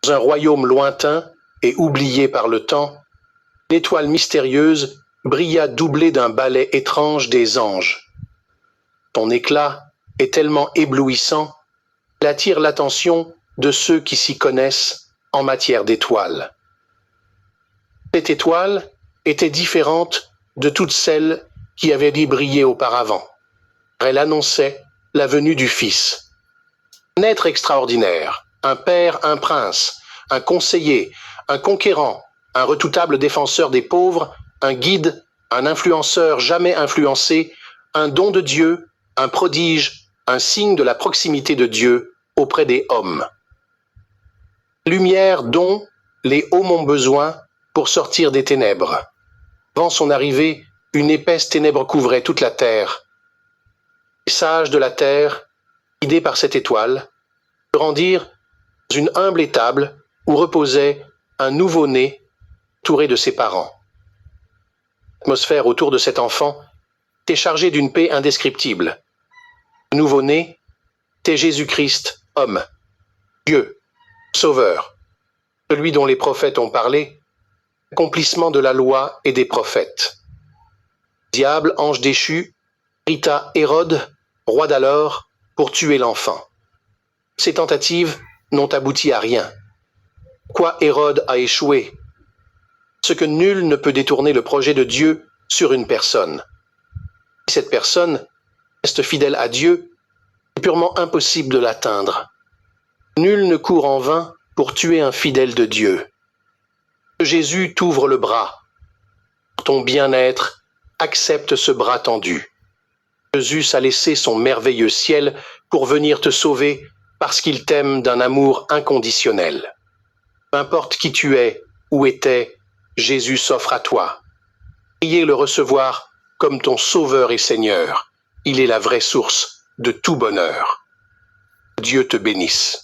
Dans un royaume lointain et oublié par le temps, l'étoile mystérieuse brilla doublée d'un balai étrange des anges. Son éclat est tellement éblouissant qu'elle attire l'attention de ceux qui s'y connaissent en matière d'étoiles. Cette étoile était différente de toutes celles qui avaient dit briller auparavant. Elle annonçait la venue du Fils. Un être extraordinaire, un père, un prince, un conseiller, un conquérant, un redoutable défenseur des pauvres, un guide, un influenceur jamais influencé, un don de Dieu, un prodige, un signe de la proximité de Dieu auprès des hommes. Lumière dont les hommes ont besoin pour sortir des ténèbres. Avant son arrivée, une épaisse ténèbre couvrait toute la terre. Les sages de la terre, guidés par cette étoile, se rendirent dans une humble étable où reposait un nouveau-né entouré de ses parents. L'atmosphère autour de cet enfant était chargée d'une paix indescriptible. Le nouveau-né était Jésus-Christ, homme, Dieu, Sauveur, celui dont les prophètes ont parlé, accomplissement de la loi et des prophètes. Diable, ange déchu, irrita Hérode, roi d'alors, pour tuer l'enfant. Ces tentatives n'ont abouti à rien. Pourquoi Hérode a échoué? Ce que nul ne peut détourner le projet de Dieu sur une personne. Si cette personne reste fidèle à Dieu, c'est purement impossible de l'atteindre. Nul ne court en vain pour tuer un fidèle de Dieu. Jésus t'ouvre le bras. Pour ton bien-être, accepte ce bras tendu. Jésus a laissé son merveilleux ciel pour venir te sauver parce qu'il t'aime d'un amour inconditionnel. Peu importe qui tu es ou étais, Jésus s'offre à toi. Priez le recevoir comme ton Sauveur et Seigneur. Il est la vraie source de tout bonheur. Dieu te bénisse.